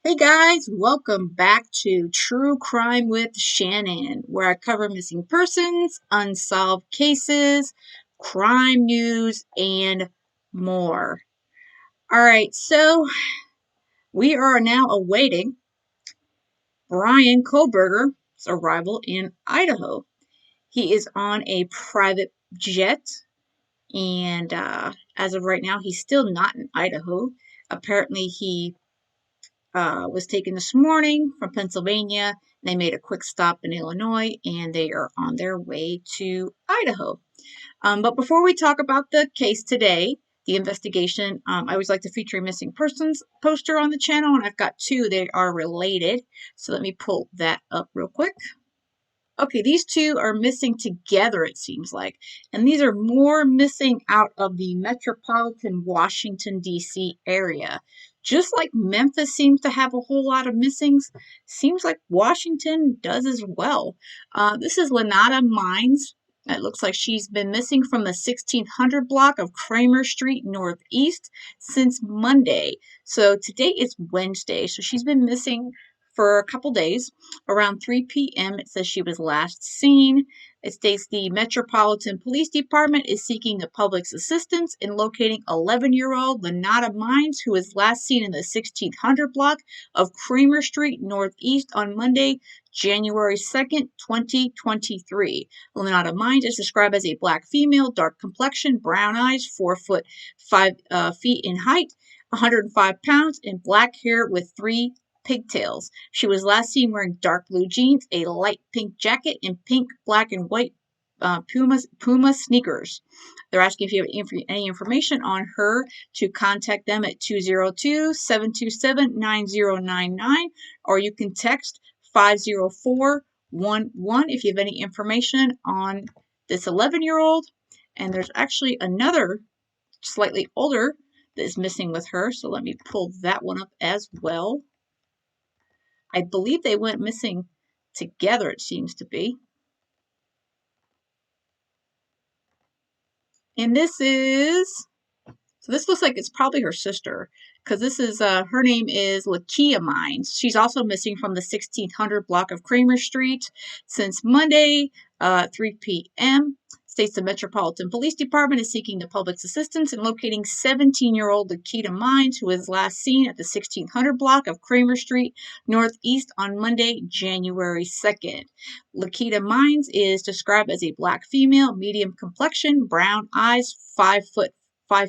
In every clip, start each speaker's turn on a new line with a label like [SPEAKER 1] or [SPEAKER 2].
[SPEAKER 1] Hey guys, welcome back to True Crime with Shannon, where I cover missing persons, unsolved cases, crime news, and more. Alright, so we are now awaiting Bryan Kohberger's arrival in Idaho. He is on a private jet, and as of right now, he's still not in Idaho. Apparently, he was taken this morning from Pennsylvania. They made a quick stop in Illinois and they are on their way to Idaho. But before we talk about the case today, the investigation, I always like to feature a missing persons poster on the channel, and I've got two. They are related. So let me pull that up real quick. Okay, these two are missing together, it seems like. And these are more missing out of the metropolitan Washington, D.C. area. Just like Memphis seems to have a whole lot of missings, seems like Washington does as well. This is Landa Mines. It looks like she's been missing from the 1600 block of Kramer Street Northeast since Monday. So today is Wednesday, so she's been missing for a couple days. Around 3 p.m., it says she was last seen. It states the Metropolitan Police Department is seeking the public's assistance in locating 11-year-old Landa Mines, who was last seen in the 1600 block of Kramer Street Northeast on Monday, January 2nd, 2023. Landa Mines is described as a black female, dark complexion, brown eyes, 4 foot 5 feet in height, 105 pounds, and black hair with 3 pigtails. She was last seen wearing dark blue jeans, a light pink jacket, and pink, black, and white Puma sneakers. They're asking if you have any information on her to contact them at 202-727-9099, or you can text 50411 if you have any information on this 11-year-old. And there's actually another slightly older that is missing with her, so let me pull that one up as well. I believe they went missing together, it seems to be. And this looks like it's probably her sister, because this is, her name is Lakia Mines. She's also missing from the 1600 block of Kramer Street since Monday, 3 p.m. States the Metropolitan Police Department is seeking the public's assistance in locating 17-year-old Lakia Mines, who was last seen at the 1600 block of Kramer Street Northeast on Monday, January 2nd. Lakia Mines is described as a black female, medium complexion, brown eyes, 5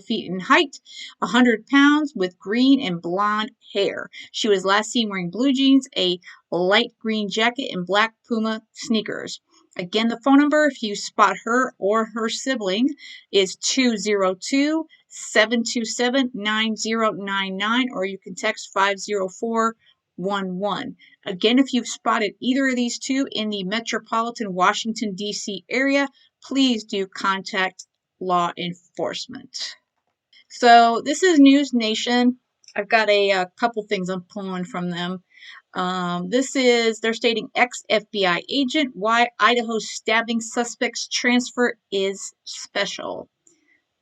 [SPEAKER 1] feet in height, 100 pounds, with green and blonde hair. She was last seen wearing blue jeans, a light green jacket, and black Puma sneakers. Again, the phone number, if you spot her or her sibling, is 202-727-9099, or you can text 50411. Again, if you've spotted either of these two in the metropolitan Washington, D.C. area, please do contact law enforcement. So this is News Nation. I've got a couple things I'm pulling from them. They're stating ex-FBI agent, why Idaho stabbing suspect's transfer is special.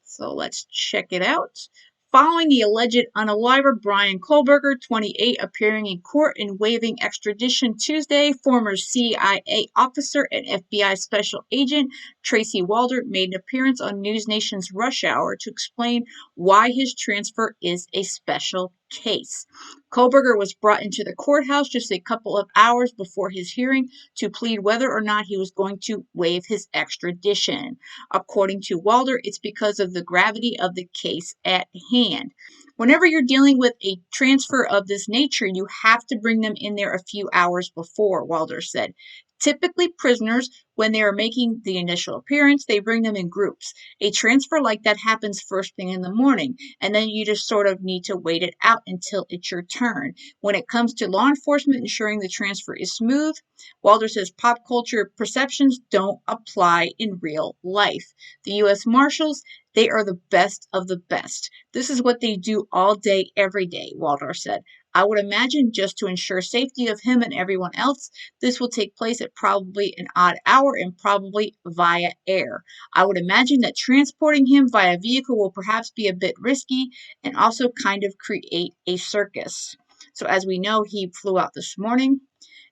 [SPEAKER 1] So let's check it out. Following the alleged unaliver Bryan Kohberger, 28, appearing in court and waiving extradition Tuesday, former CIA officer and FBI special agent Tracy Walder made an appearance on News Nation's Rush Hour to explain why his transfer is a special case. Kohberger was brought into the courthouse just a couple of hours before his hearing to plead whether or not he was going to waive his extradition. According to Walder, it's because of the gravity of the case at hand. Whenever you're dealing with a transfer of this nature, you have to bring them in there a few hours before, Walder said. Typically, prisoners, when they are making the initial appearance, they bring them in groups. A transfer like that happens first thing in the morning, and then you just sort of need to wait it out until it's your turn. When it comes to law enforcement ensuring the transfer is smooth, Walder says pop culture perceptions don't apply in real life. The U.S. Marshals, they are the best of the best. This is what they do all day, every day, Walder said. I would imagine just to ensure safety of him and everyone else, this will take place at probably an odd hour and probably via air. I would imagine that transporting him via vehicle will perhaps be a bit risky and also kind of create a circus. So as we know, he flew out this morning.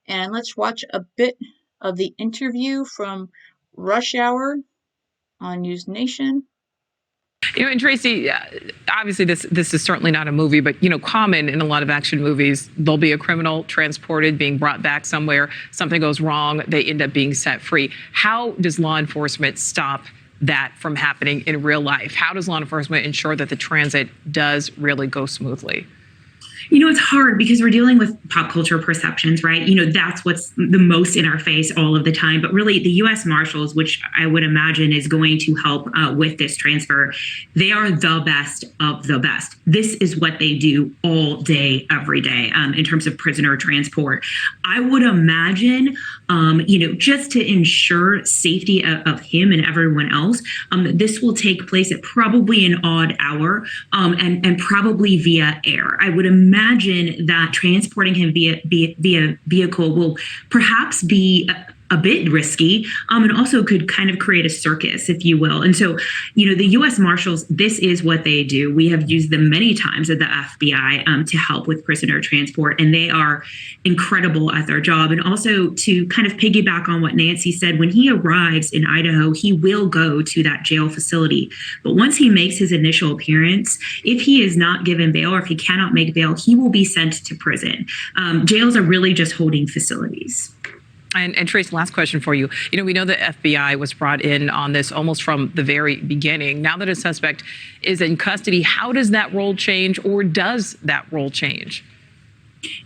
[SPEAKER 1] And let's watch a bit of the interview from Rush Hour on News Nation.
[SPEAKER 2] And Tracy, obviously this is certainly not a movie, but common in a lot of action movies, there'll be a criminal transported, being brought back somewhere. Something goes wrong, they end up being set free. How does law enforcement stop that from happening in real life? How does law enforcement ensure that the transit does really go smoothly?
[SPEAKER 3] It's hard because we're dealing with pop culture perceptions, right? That's what's the most in our face all of the time. But really, the U.S. Marshals, which I would imagine is going to help with this transfer, they are the best of the best. This is what they do all day, every day, in terms of prisoner transport. I would imagine, just to ensure safety of him and everyone else, this will take place at probably an odd hour, and probably via air. I would imagine that transporting him via vehicle will perhaps be a bit risky, and also could kind of create a circus, if you will. And so, the U.S. Marshals, this is what they do. We have used them many times at the FBI to help with prisoner transport, and they are incredible at their job. And also, to kind of piggyback on what Nancy said, when he arrives in Idaho, he will go to that jail facility. But once he makes his initial appearance, if he is not given bail or if he cannot make bail, he will be sent to prison. Jails are really just holding facilities.
[SPEAKER 2] And Trace, last question for you. We know the FBI was brought in on this almost from the very beginning. Now that a suspect is in custody, how does that role change, or does that role change?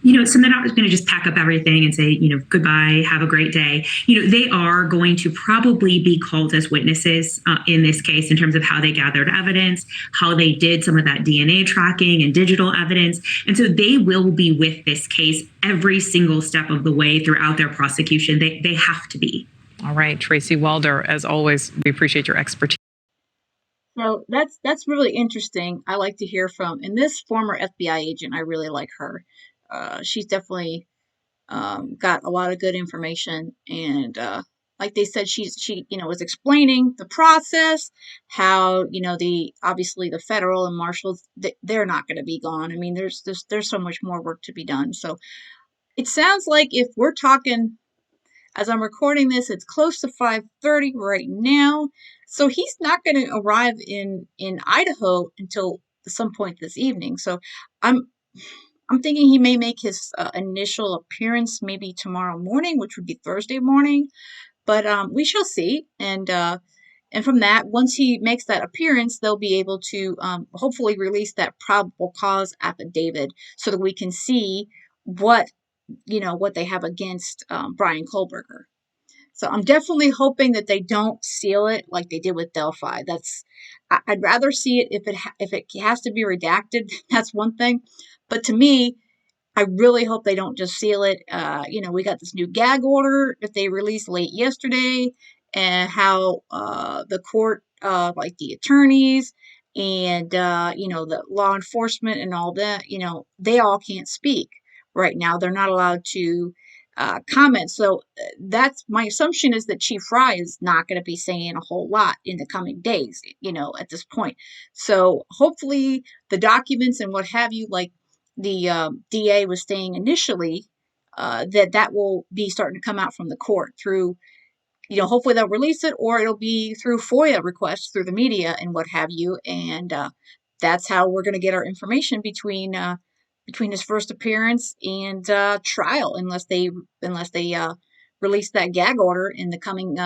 [SPEAKER 3] So they're not going to just pack up everything and say, goodbye, have a great day. They are going to probably be called as witnesses in this case, in terms of how they gathered evidence, how they did some of that DNA tracking and digital evidence. And so they will be with this case every single step of the way throughout their prosecution. They have to be.
[SPEAKER 2] All right, Tracy Welder, as always, we appreciate your expertise.
[SPEAKER 1] So that's really interesting. I like to hear from, and this former FBI agent, I really like her. She's definitely got a lot of good information, and like they said, she was explaining the process, how the obviously the federal and marshals, they're not going to be gone. I mean, there's so much more work to be done. So it sounds like, if we're talking, as I'm recording this, it's close to 5:30 right now. So he's not going to arrive in Idaho until some point this evening. So I'm thinking he may make his initial appearance maybe tomorrow morning, which would be Thursday morning. But we shall see. And from that, once he makes that appearance, they'll be able to hopefully release that probable cause affidavit, so that we can see what they have against Bryan Kohberger. So I'm definitely hoping that they don't seal it like they did with Delphi. I'd rather see it if it has to be redacted. That's one thing, but to me, I really hope they don't just seal it. We got this new gag order that they released late yesterday, and how the court, like the attorneys and the law enforcement and all that, they all can't speak right now. They're not allowed to comment. So that's my assumption, is that Chief Fry is not going to be saying a whole lot in the coming days, at this point. So hopefully the documents and what have you, like the DA was saying initially, that will be starting to come out from the court through, hopefully they'll release it, or it'll be through FOIA requests through the media and what have you. And that's how we're going to get our information between his first appearance and trial, unless they release that gag order in the coming,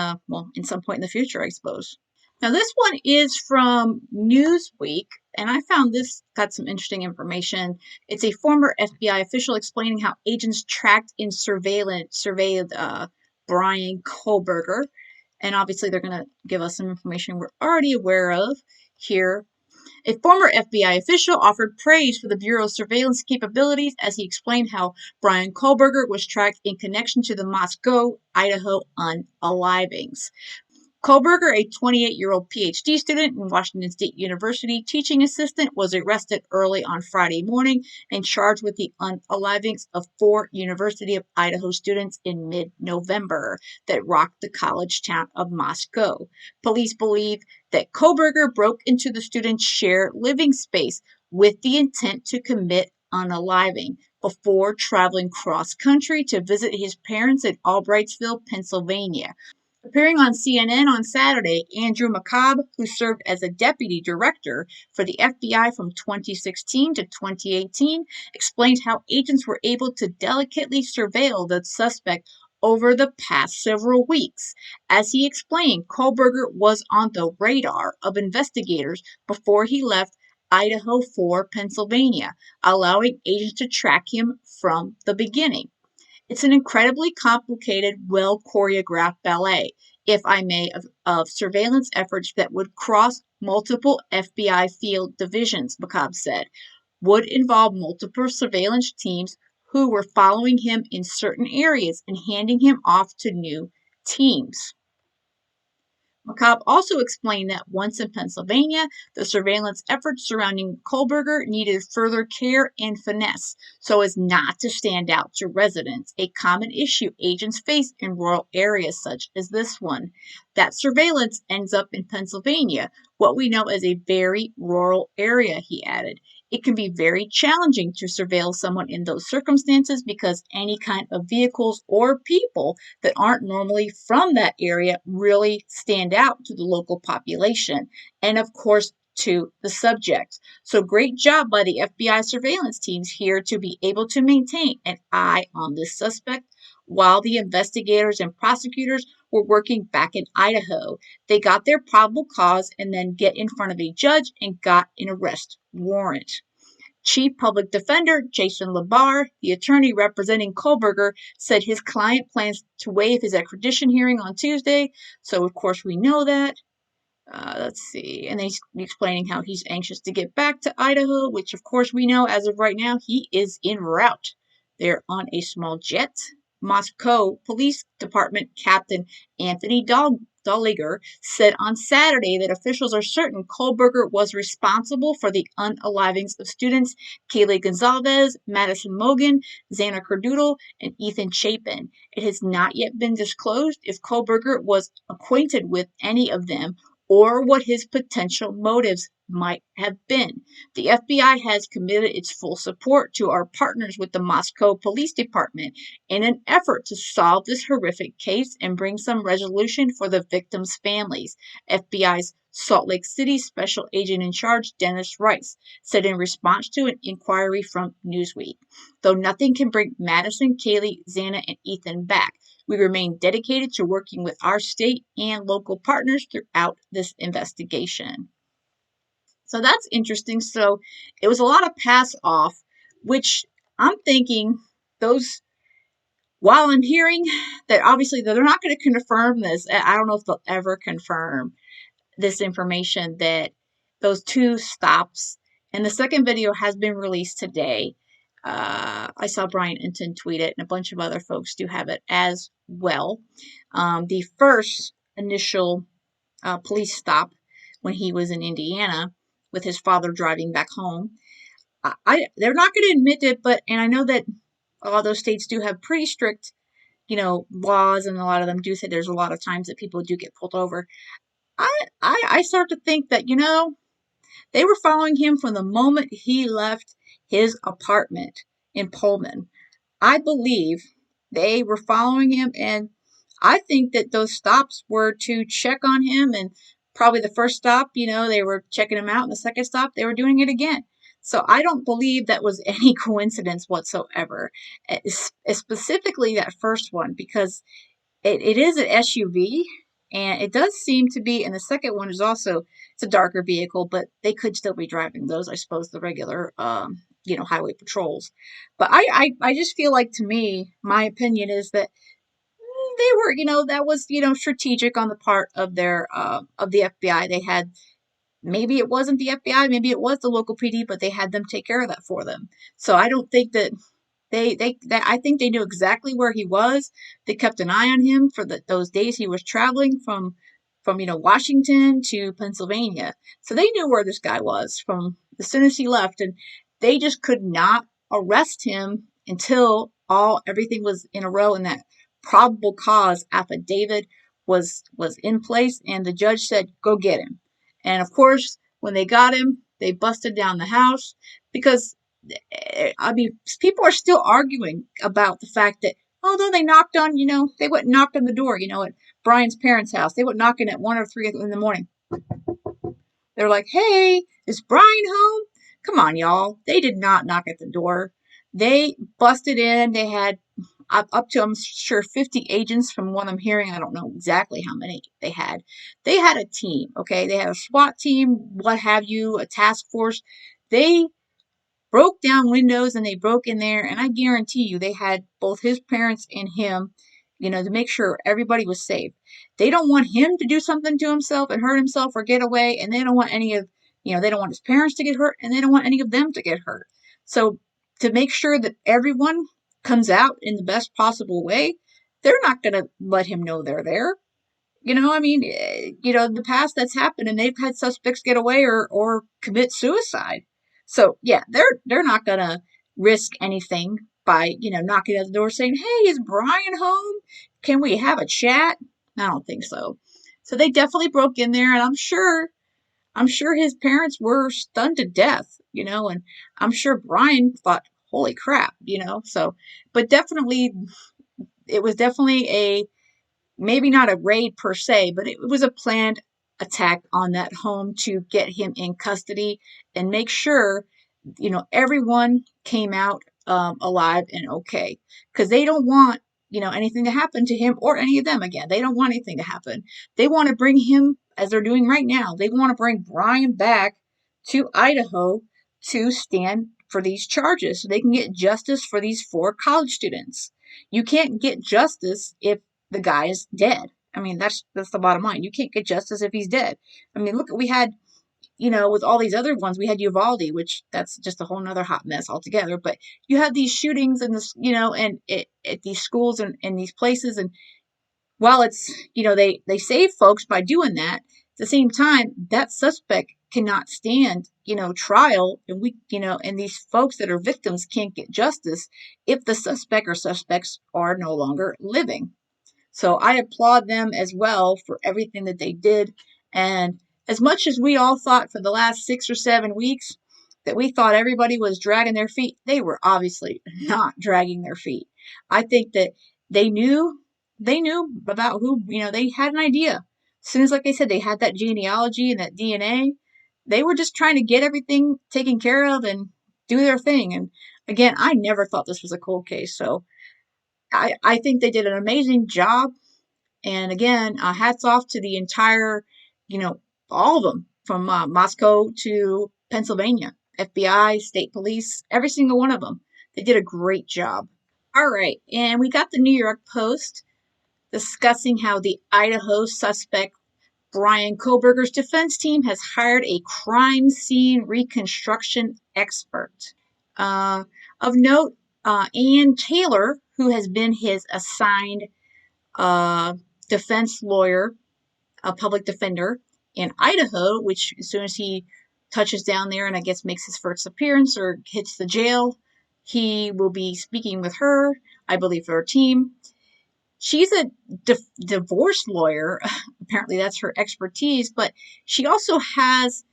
[SPEAKER 1] in some point in the future, I suppose. Now, this one is from Newsweek, and I found this got some interesting information. It's a former FBI official explaining how agents tracked and surveilled Bryan Kohberger. And obviously, they're going to give us some information we're already aware of here. A former FBI official offered praise for the Bureau's surveillance capabilities as he explained how Bryan Kohberger was tracked in connection to the Moscow, Idaho unalivings. Kohberger, a 28-year-old PhD student in Washington State University teaching assistant, was arrested early on Friday morning and charged with the unalivings of 4 University of Idaho students in mid-November that rocked the college town of Moscow. Police believe that Kohberger broke into the students' shared living space with the intent to commit unaliving before traveling cross-country to visit his parents in Albrightsville, Pennsylvania. Appearing on CNN on Saturday, Andrew McCabe, who served as a deputy director for the FBI from 2016 to 2018, explained how agents were able to delicately surveil the suspect over the past several weeks. As he explained, Kohberger was on the radar of investigators before he left Idaho for Pennsylvania, allowing agents to track him from the beginning. It's an incredibly complicated, well choreographed ballet, if I may, of surveillance efforts that would cross multiple FBI field divisions, McCabe said, would involve multiple surveillance teams who were following him in certain areas and handing him off to new teams. McCabe also explained that once in Pennsylvania, the surveillance efforts surrounding Kohberger needed further care and finesse so as not to stand out to residents, a common issue agents face in rural areas such as this one. That surveillance ends up in Pennsylvania, what we know as a very rural area, he added. It can be very challenging to surveil someone in those circumstances because any kind of vehicles or people that aren't normally from that area really stand out to the local population and, of course, to the subject. So, great job by the FBI surveillance teams here to be able to maintain an eye on this suspect while the investigators and prosecutors were working back in Idaho. They got their probable cause and then get in front of a judge and got an arrest warrant. Chief Public Defender Jason Labar, the attorney representing Kohberger, said his client plans to waive his extradition hearing on Tuesday. So, of course, we know that. Let's see. And he's explaining how he's anxious to get back to Idaho, which, of course, we know as of right now, he is en route. They're on a small jet. Moscow Police Department Captain Anthony Dolliger said on Saturday that officials are certain Kohberger was responsible for the unalivings of students Kaylee Gonzalez, Madison Mogan, Xana Cardoodle, and Ethan Chapin. It has not yet been disclosed if Kohberger was acquainted with any of them or what his potential motives might have been. The FBI has committed its full support to our partners with the Moscow Police Department in an effort to solve this horrific case and bring some resolution for the victims' families, FBI's Salt Lake City Special Agent in Charge Dennis Rice said in response to an inquiry from Newsweek. Though nothing can bring Madison, Kaylee, Xana, and Ethan back, we remain dedicated to working with our state and local partners throughout this investigation. So that's interesting. So it was a lot of pass off, which I'm thinking those, while I'm hearing that obviously they're not going to confirm this, I don't know if they'll ever confirm this information that those two stops, and the second video has been released today. I saw Brian Inton tweet it, and a bunch of other folks do have it as well. The first initial police stop when he was in Indiana with his father driving back home. They're not going to admit it, but and I know that a lot of those states do have pretty strict, laws, and a lot of them do say there's a lot of times that people do get pulled over. I start to think that they were following him from the moment he left his apartment in Pullman. I believe they were following him, and I think that those stops were to check on him, and probably the first stop, they were checking him out, and the second stop, they were doing it again. So I don't believe that was any coincidence whatsoever, specifically that first one, because it is an SUV, and it does seem to be, and the second one is also, it's a darker vehicle, but they could still be driving those, I suppose, the regular, highway patrols. But I just feel like, to me, my opinion is that they were, that was, strategic on the part of of the FBI. They had, maybe it wasn't the FBI, maybe it was the local PD, but they had them take care of that for them. So I don't think that I think they knew exactly where he was. They kept an eye on him for those days he was traveling from Washington to Pennsylvania. So they knew where this guy was from as soon as he left, and they just could not arrest him until everything was in a row and that probable cause affidavit was in place, and the judge said, "Go get him." And of course, when they got him, they busted down the house because I mean, people are still arguing about the fact that, although they knocked on, they went and knocked on the door, at Bryan's parents' house. They went knocking at 1 or 3 in the morning. They're like, hey, is Bryan home? Come on, y'all. They did not knock at the door. They busted in. They had up to, I'm sure, 50 agents from what I'm hearing. I don't know exactly how many they had. They had a team, okay? They had a SWAT team, what have you, a task force. They broke down windows and they broke in there, and I guarantee you they had both his parents and him, to make sure everybody was safe. They don't want him to do something to himself and hurt himself or get away, and they don't want any of, they don't want his parents to get hurt, and they don't want any of them to get hurt. So to make sure that everyone comes out in the best possible way, they're not going to let him know they're there. I mean, in the past that's happened, and they've had suspects get away or commit suicide. So yeah, they're not gonna risk anything by knocking at the door saying, "Hey, is Bryan home? Can we have a chat?" I don't think so. So they definitely broke in there, and I'm sure his parents were stunned to death, and I'm sure Bryan thought, "Holy crap," So, but definitely, it was definitely a maybe not a raid per se, but it was a planned attack on that home to get him in custody and make sure, everyone came out alive and okay. Because they don't want, anything to happen to him or any of them again. They don't want anything to happen. They want to bring him, as they're doing right now, they want to bring Bryan back to Idaho to stand for these charges so they can get justice for these 4 college students. You can't get justice if the guy is dead. I mean, that's the bottom line. You can't get justice if he's dead. I mean, look, we had, with all these other ones, we had Uvalde, which that's just a whole nother hot mess altogether. But you have these shootings and this, and at these schools and these places, and while it's, they save folks by doing that, at the same time, that suspect cannot stand, trial, and and these folks that are victims can't get justice if the suspect or suspects are no longer living. So I applaud them as well for everything that they did. And as much as we all thought for the last 6 or 7 weeks that we thought everybody was dragging their feet, they were obviously not dragging their feet. I think that they knew they knew about who, they had an idea. As soon as, like I said, they had that genealogy and that DNA, they were just trying to get everything taken care of and do their thing. And again, I never thought this was a cold case. So I think they did an amazing job. And again, hats off to the entire, you know, all of them from Moscow to Pennsylvania, FBI, state police, every single one of them. They did a great job. All right. And we got the New York Post discussing how the Idaho suspect Bryan Kohberger's defense team has hired a crime scene reconstruction expert. Uh, of note, Ann Taylor, who has been his assigned uh, defense lawyer, a public defender in Idaho, which as soon as he touches down there and I guess makes his first appearance or hits the jail, he will be speaking with her, I believe, for her team. She's a divorce lawyer. Apparently, that's her expertise, but she also has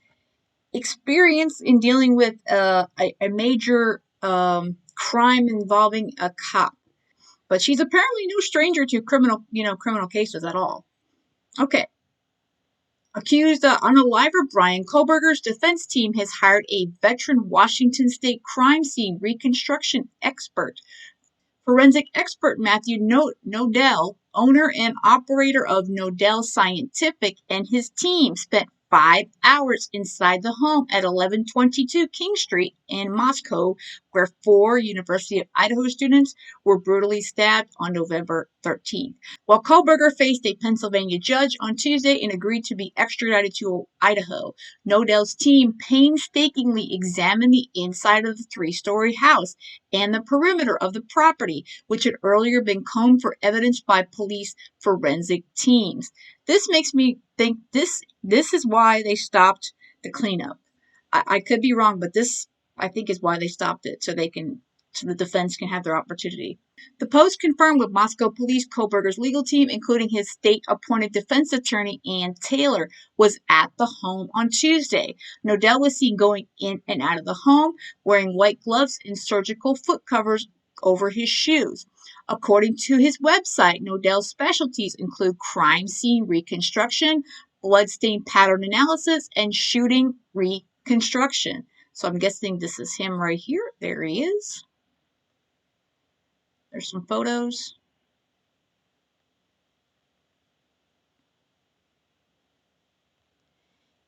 [SPEAKER 1] experience in dealing with a major crime involving a cop. But she's apparently no stranger to criminal cases at all. Okay. Accused unaliver Bryan Kohberger's defense team has hired a veteran Washington State crime scene reconstruction expert. Forensic expert Matthew Nodell, owner and operator of Nodell Scientific, and his team spent 5 hours inside the home at 1122 King Street in Moscow, where 4 University of Idaho students were brutally stabbed on November 13th. While Kohberger faced a Pennsylvania judge on Tuesday and agreed to be extradited to Idaho, Nodell's team painstakingly examined the inside of the 3-story house and the perimeter of the property, which had earlier been combed for evidence by police forensic teams. This makes me think this is why they stopped the cleanup. I could be wrong, but this I think is why they stopped it, so they can so the defense can have their opportunity. The Post confirmed with Moscow police Kohberger's legal team, including his state-appointed defense attorney Ann Taylor, was at the home on Tuesday. Nodell was seen going in and out of the home, wearing white gloves and surgical foot covers over his shoes. According to his website, Nodell's specialties include crime scene reconstruction, bloodstain pattern analysis, and shooting reconstruction. So I'm guessing this is him right here. There he is. There's some photos.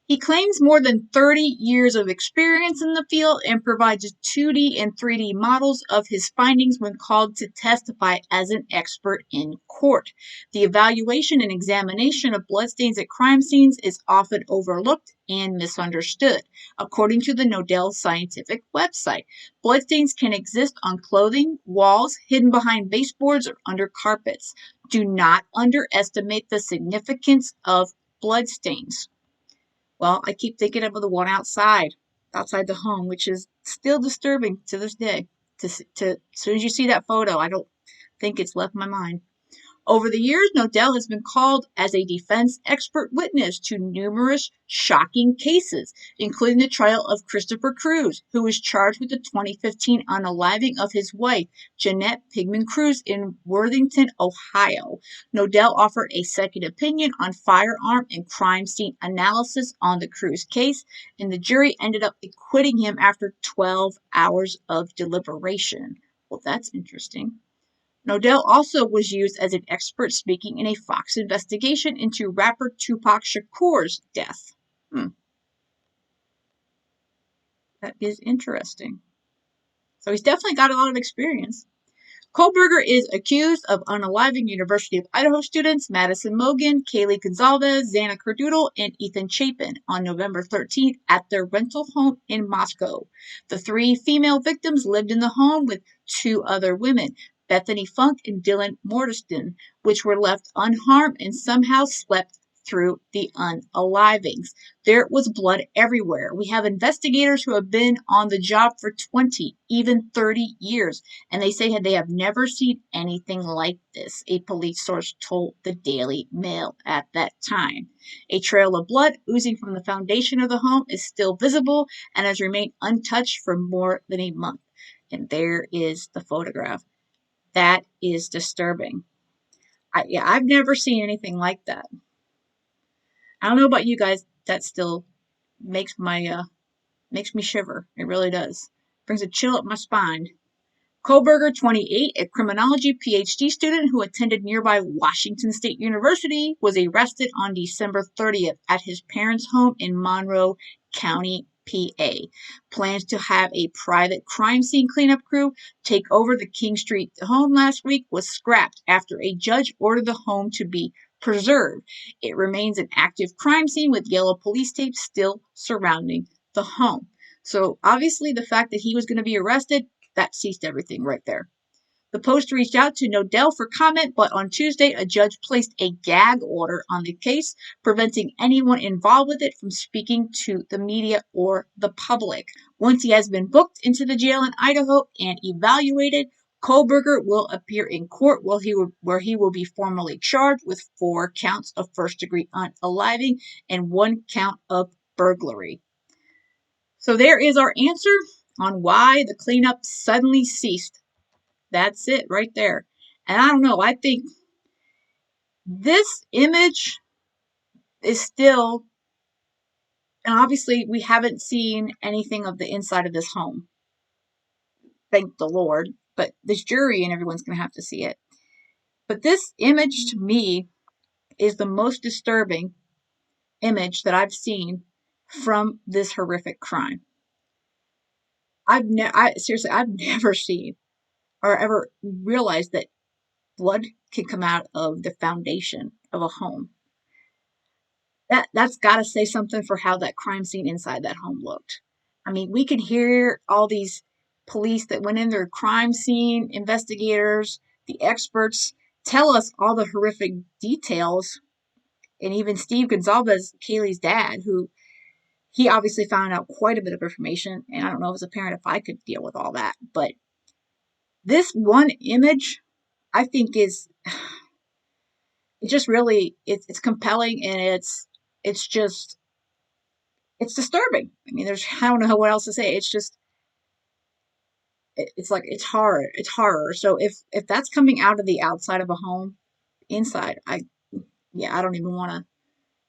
[SPEAKER 1] He claims more than 30 years of experience in the field and provides 2D and 3D models of his findings when called to testify as an expert in court. The evaluation and examination of bloodstains at crime scenes is often overlooked and misunderstood. According to the Nodell Scientific website, bloodstains can exist on clothing, walls, hidden behind baseboards, or under carpets. Do not underestimate the significance of bloodstains. Well, I keep thinking of the one outside the home, which is still disturbing to this day. As soon as you see that photo, I don't think it's left my mind. Over the years, Nodell has been called as a defense expert witness to numerous shocking cases, including the trial of Christopher Cruz, who was charged with the 2015 unaliving of his wife, Jeanette Pigman Cruz, in Worthington, Ohio. Nodell offered a second opinion on firearm and crime scene analysis on the Cruz case, and the jury ended up acquitting him after 12 hours of deliberation. Well, that's interesting. Nodell also was used as an expert speaking in a Fox investigation into rapper Tupac Shakur's death. That is interesting. So he's definitely got a lot of experience. Kohberger is accused of unaliving University of Idaho students Madison Mogen, Kaylee Gonzalez, Xana Kerdoodle, and Ethan Chapin on November 13th at their rental home in Moscow. The 3 female victims lived in the home with 2 other women, Bethany Funk and Dylan Mortiston, which were left unharmed and somehow slept through the unalivings. There was blood everywhere. We have investigators who have been on the job for 20, even 30 years, and they say they have never seen anything like this, a police source told the Daily Mail at that time. A trail of blood oozing from the foundation of the home is still visible and has remained untouched for more than a month. And there is the photograph. That is disturbing. I've never seen anything like that. I don't know about you guys. That still makes makes me shiver. It really does. Brings a chill up my spine. Kohberger, 28, a criminology PhD student who attended nearby Washington State University, was arrested on December 30th at his parents' home in Monroe County, PA. Plans to have a private crime scene cleanup crew take over the King Street home last week was scrapped after a judge ordered the home to be preserved. It remains an active crime scene with yellow police tape still surrounding the home. So obviously the fact that he was going to be arrested, that ceased everything right there. The Post reached out to Nodell for comment, but on Tuesday, a judge placed a gag order on the case, preventing anyone involved with it from speaking to the media or the public. Once he has been booked into the jail in Idaho and evaluated, Kohberger will appear in court where he will be formally charged with 4 counts of first-degree unaliving and 1 count of burglary. So there is our answer on why the cleanup suddenly ceased. That's it right there. And I don't know, I think this image is still, and obviously we haven't seen anything of the inside of this home. Thank the Lord. But this jury and everyone's going to have to see it. But this image to me is the most disturbing image that I've seen from this horrific crime. Seriously, I've never seen or ever realized that blood can come out of the foundation of a home. That's got to say something for how that crime scene inside that home looked. I mean, we can hear all these police that went in there, crime scene investigators, the experts tell us all the horrific details. And even Steve Gonzalez, Kaylee's dad, who he obviously found out quite a bit of information. And I don't know as a parent if I could deal with all that, but This one image, I think, is it just really it's compelling, and it's just it's disturbing. I mean, there's I don't know what else to say. It's just it's like it's horror. It's horror. So if that's coming out of the outside of a home, inside, I don't even want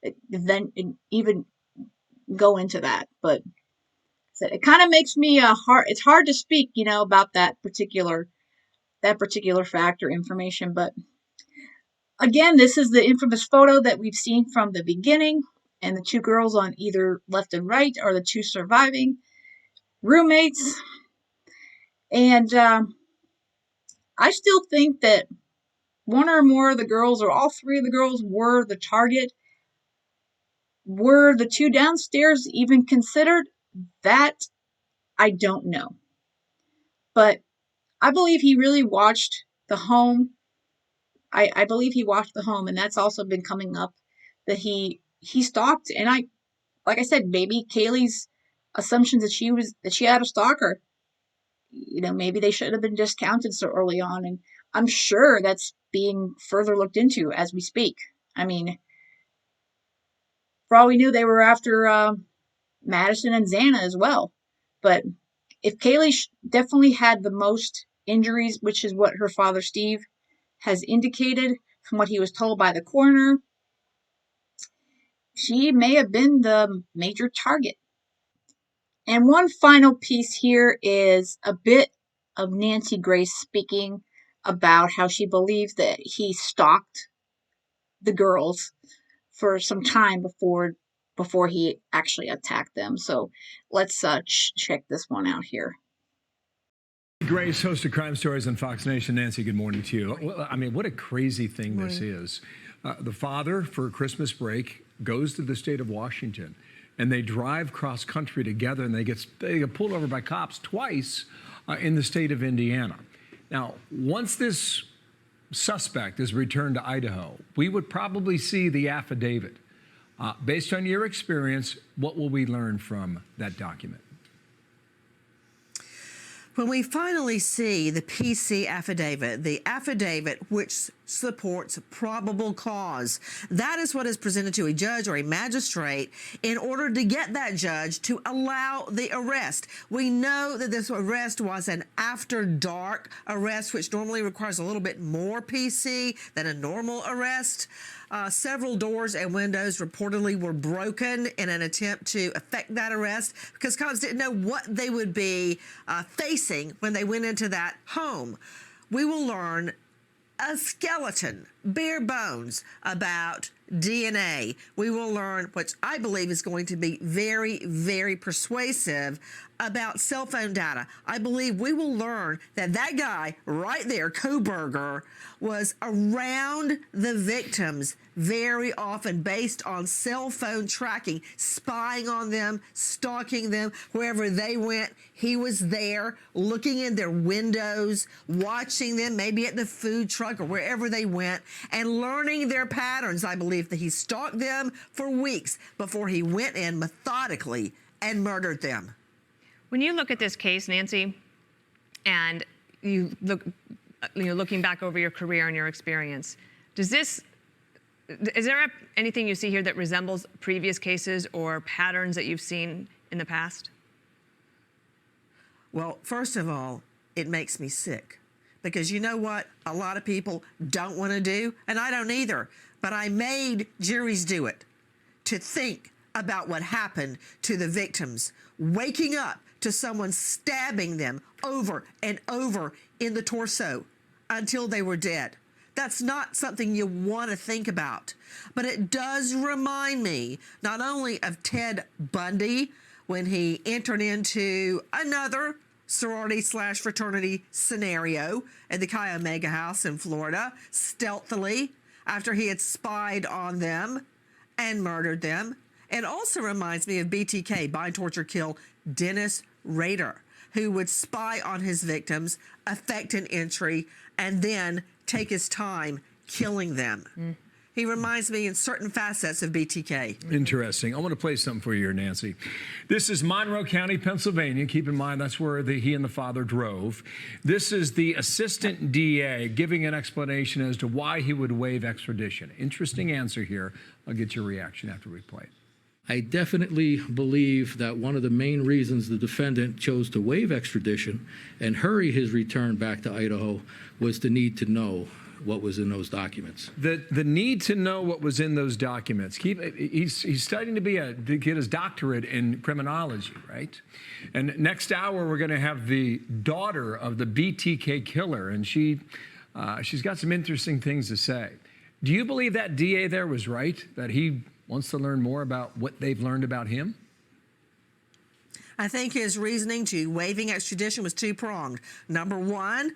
[SPEAKER 1] to then even go into that. But so it kind of makes me hard. It's hard to speak, about that particular fact or information. But again, this is the infamous photo that we've seen from the beginning, and the two girls on either left and right are the two surviving roommates. And I still think that one or more of the girls, or all three of the girls, were the target. Were the two downstairs even considered? That I don't know. But I believe he really watched the home. I believe he watched the home, and that's also been coming up that he stalked. And like I said, maybe Kaylee's assumptions that she had a stalker. Maybe they should have been discounted so early on, and I'm sure that's being further looked into as we speak. I mean, for all we knew, they were after Madison and Xana as well. But if Kaylee definitely had the most injuries, which is what her father Steve has indicated from what he was told by the coroner, she may have been the major target. And one final piece here is a bit of Nancy Grace speaking about how she believes that he stalked the girls for some time before he actually attacked them. So let's check this one out here.
[SPEAKER 4] Grace, host of Crime Stories on Fox Nation. Nancy, good morning to you. Well, I mean, what a crazy thing this is. The father, for Christmas break, goes to the state of Washington, and they drive cross country together, and they get pulled over by cops twice in the state of Indiana. Now, once this suspect is returned to Idaho, we would probably see the affidavit. Based on your experience, what will we learn from that document?
[SPEAKER 5] When we finally see the PC affidavit, the affidavit which supports probable cause, that is what is presented to a judge or a magistrate in order to get that judge to allow the arrest. We know that this arrest was an after dark arrest, which normally requires a little bit more PC than a normal arrest. Several doors and windows reportedly were broken in an attempt to effect that arrest because cops didn't know what they would be facing when they went into that home. We will learn a skeleton, bare bones, about DNA. We will learn, which I believe is going to be very, very persuasive, about cell phone data. I believe we will learn that that guy right there, Kohberger, was around the victims very often based on cell phone tracking, spying on them, stalking them. Wherever they went, he was there, looking in their windows, watching them, maybe at the food truck or wherever they went, and learning their patterns. I believe that he stalked them for weeks before he went in methodically and murdered them.
[SPEAKER 6] When you look at this case, Nancy, and you look, looking back over your career and your experience, is there anything you see here that resembles previous cases or patterns that you've seen in the past?
[SPEAKER 5] Well, first of all, it makes me sick because you know what a lot of people don't want to do, and I don't either, but I made juries do it, to think about what happened to the victims, waking up to someone stabbing them over and over in the torso until they were dead. That's not something you want to think about. But it does remind me not only of Ted Bundy when he entered into another sorority/fraternity scenario at the Chi Omega house in Florida, stealthily, after he had spied on them and murdered them. It also reminds me of BTK, Bind, Torture, Kill, Dennis Rader, who would spy on his victims, effect an entry, and then take his time killing them. He reminds me in certain facets of BTK.
[SPEAKER 4] Interesting. I want to play something for you here, Nancy. This is Monroe County, Pennsylvania. Keep in mind that's where he and the father drove. This is the assistant DA giving an explanation as to why he would waive extradition. Interesting answer here. I'll get your reaction after we play it.
[SPEAKER 7] I definitely believe that one of the main reasons the defendant chose to waive extradition and hurry his return back to Idaho was the need to know what was in those documents.
[SPEAKER 4] The need to know what was in those documents. He's studying to get his doctorate in criminology, right? And next hour we're going to have the daughter of the BTK killer, and she's got some interesting things to say. Do you believe that DA there was right, that he wants to learn more about what they've learned about him?
[SPEAKER 5] I think his reasoning to waiving extradition was two-pronged. Number one,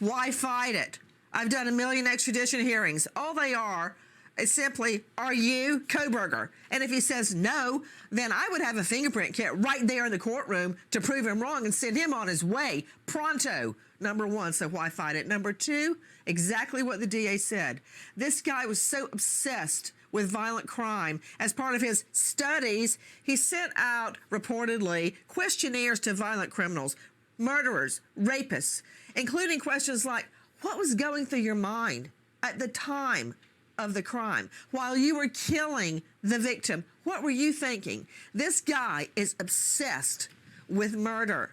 [SPEAKER 5] why fight it? I've done 1 million extradition hearings. All they are is simply, are you Kohberger? And if he says no, then I would have a fingerprint kit right there in the courtroom to prove him wrong and send him on his way pronto. Number one, so why fight it? Number two, exactly what the DA said. This guy was so obsessed with violent crime. As part of his studies, he sent out, reportedly, questionnaires to violent criminals, murderers, rapists, including questions like, what was going through your mind at the time of the crime? While you were killing the victim, what were you thinking? This guy is obsessed with murder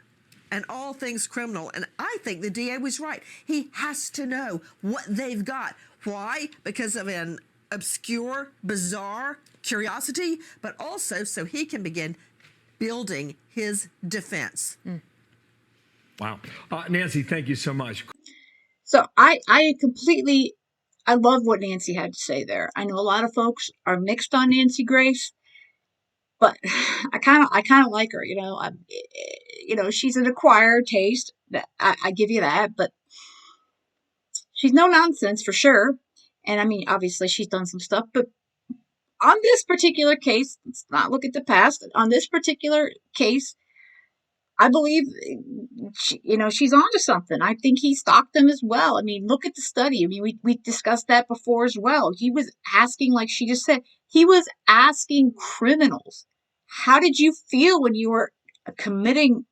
[SPEAKER 5] and all things criminal, and I think the DA was right. He has to know what they've got. Why? Because of an obscure, bizarre curiosity, but also so he can begin building his defense.
[SPEAKER 4] Wow. Nancy, thank you so much.
[SPEAKER 1] So I love what Nancy had to say there. I know a lot of folks are mixed on Nancy Grace, but I kind of like her. She's an acquired taste. I give you that, but she's no nonsense for sure. And I mean, obviously she's done some stuff, but on this particular case, let's not look at the past. On this particular case, I believe, she's onto something. I think he stalked them as well. I mean, look at the study. I mean, we discussed that before as well. He was asking, like she just said, he was asking criminals, how did you feel when you were committing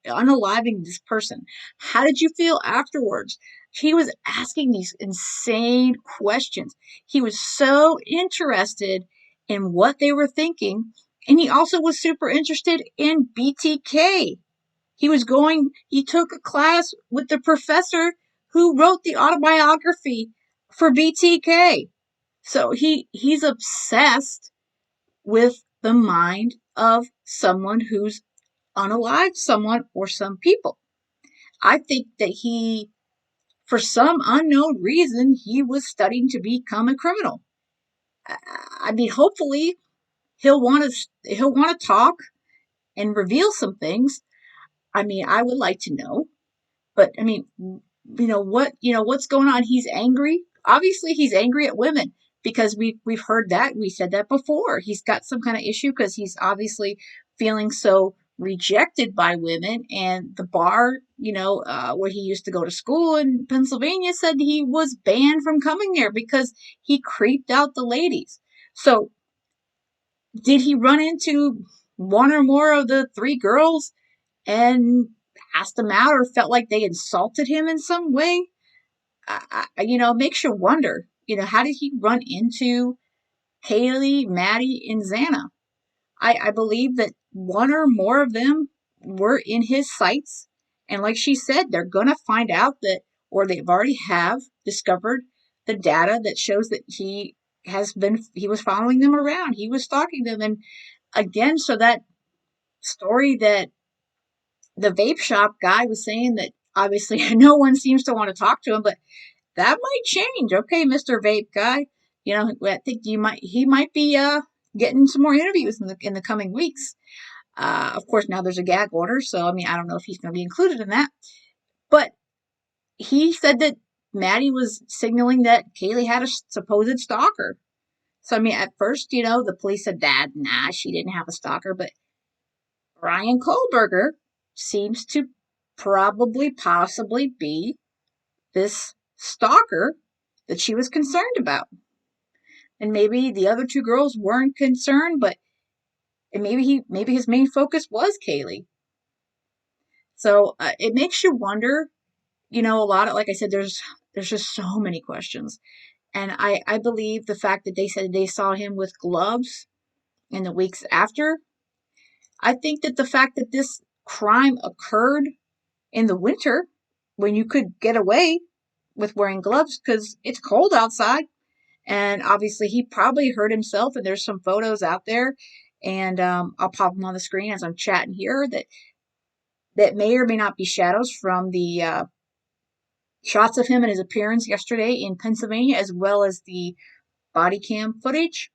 [SPEAKER 1] unaliving this person? How did you feel afterwards? He was asking these insane questions. He was so interested in what they were thinking. And he also was super interested in BTK. He took a class with the professor who wrote the autobiography for BTK. So he's obsessed with the mind of someone who's unalived someone or some people. I think that for some unknown reason, he was studying to become a criminal. I mean, hopefully he'll want to talk and reveal some things. I mean, I would like to know, but I mean, what's going on? He's angry. Obviously, he's angry at women because we've heard that. We said that before. He's got some kind of issue because he's obviously feeling so rejected by women. And the bar, where he used to go to school in Pennsylvania, said he was banned from coming there because he creeped out the ladies. So, did he run into one or more of the 3 girls and asked them out or felt like they insulted him in some way? Makes you wonder, how did he run into Kaylee, Maddie, and Xana? I believe that one or more of them were in his sights. And like she said, they're going to find out that, or they've already have discovered the data that shows that he was following them around. He was stalking them. And again, so that story that the vape shop guy was saying, that obviously no one seems to want to talk to him, but that might change. Okay, Mr. Vape guy, I think he might be getting some more interviews in the coming weeks. Of course, now there's a gag order, so I mean, I don't know if he's going to be included in that. But he said that Maddie was signaling that Kaylee had a supposed stalker. So I mean, at first, the police said that nah, she didn't have a stalker, but Bryan Kohberger seems to possibly be this stalker that she was concerned about. And maybe the other two girls weren't concerned, but maybe his main focus was Kaylee. So it makes you wonder, a lot of, like I said, there's just so many questions. And I believe the fact that they said they saw him with gloves in the weeks after, I think that the fact that this crime occurred in the winter when you could get away with wearing gloves because it's cold outside. And obviously, he probably hurt himself. And there's some photos out there, and I'll pop them on the screen as I'm chatting here that may or may not be shadows from the shots of him and his appearance yesterday in Pennsyvannia, as well as the body cam footage.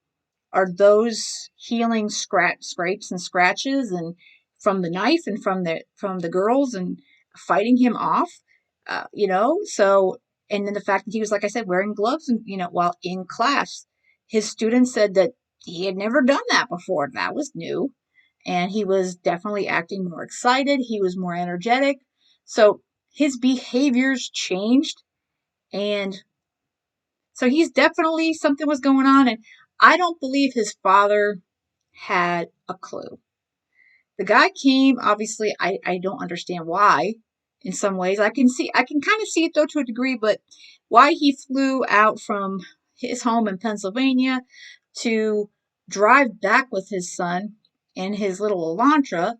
[SPEAKER 1] Are those healing scrapes and scratches and from the knife and from the girls and fighting him off, so, and then the fact that he was, like I said, wearing gloves and while in class, his students said that he had never done that before. That was new, and he was definitely acting more excited. He was more energetic, so his behaviors changed, and so he's definitely, something was going on, and I don't believe his father had a clue. The guy came, obviously, I don't understand why in some ways. I can kind of see it though to a degree, but why he flew out from his home in Pennsylvania to drive back with his son in his little Elantra.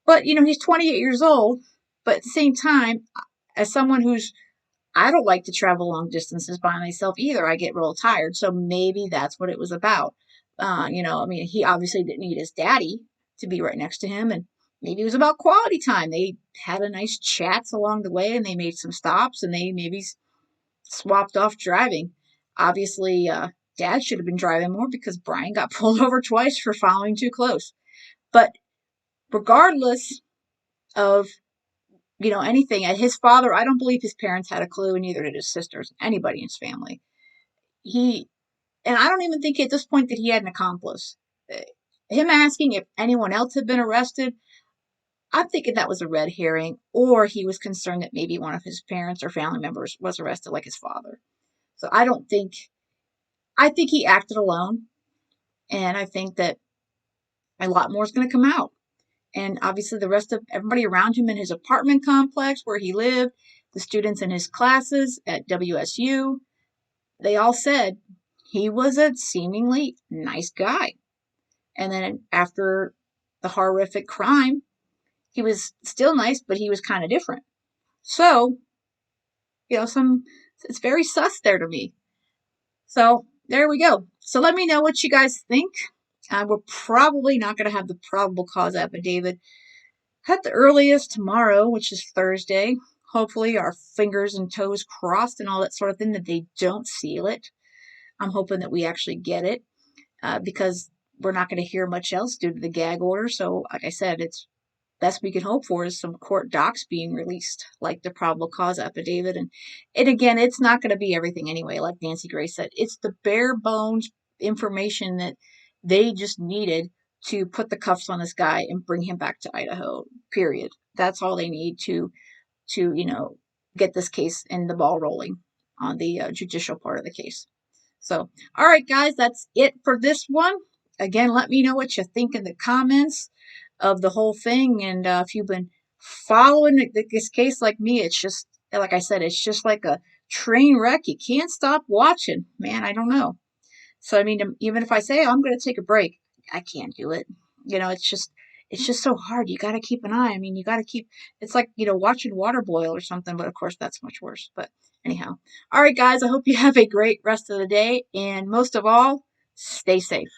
[SPEAKER 1] But, he's 28 years old, but at the same time, as someone I don't like to travel long distances by myself either. I get real tired. So maybe that's what it was about. He obviously didn't need his daddy to be right next to him. And maybe it was about quality time. They had a nice chats along the way and they made some stops and they maybe swapped off driving. Obviously, dad should have been driving more because Bryan got pulled over twice for following too close. But regardless of anything. And his father, I don't believe his parents had a clue, and neither did his sisters, anybody in his family. And I don't even think at this point that he had an accomplice. Him asking if anyone else had been arrested, I'm thinking that was a red herring, or he was concerned that maybe one of his parents or family members was arrested, like his father. So I think he acted alone, and I think that a lot more is going to come out. And obviously the rest of everybody around him in his apartment complex where he lived, the students in his classes at WSU, they all said he was a seemingly nice guy. And then after the horrific crime, he was still nice, but he was kind of different. So, it's very sus there to me. So there we go. So let me know what you guys think. We're probably not going to have the probable cause affidavit at the earliest tomorrow, which is Thursday. Hopefully, our fingers and toes crossed and all that sort of thing, that they don't seal it. I'm hoping that we actually get it because we're not going to hear much else due to the gag order. So, like I said, it's best we can hope for is some court docs being released, like the probable cause affidavit. And again, it's not going to be everything anyway, like Nancy Grace said. It's the bare bones information that they just needed to put the cuffs on this guy and bring him back to Idaho, period. That's all they need to get this case and the ball rolling on the judicial part of the case. So, all right, guys, that's it for this one. Again, let me know what you think in the comments of the whole thing. And if you've been following this case like me, it's just, like I said, it's just like a train wreck. You can't stop watching. Man, I don't know. So, even if I say I'm going to take a break, I can't do it. It's just so hard. You got to keep an eye. You got to keep, it's like, watching water boil or something, but of course that's much worse. But anyhow, all right, guys, I hope you have a great rest of the day. And most of all, stay safe.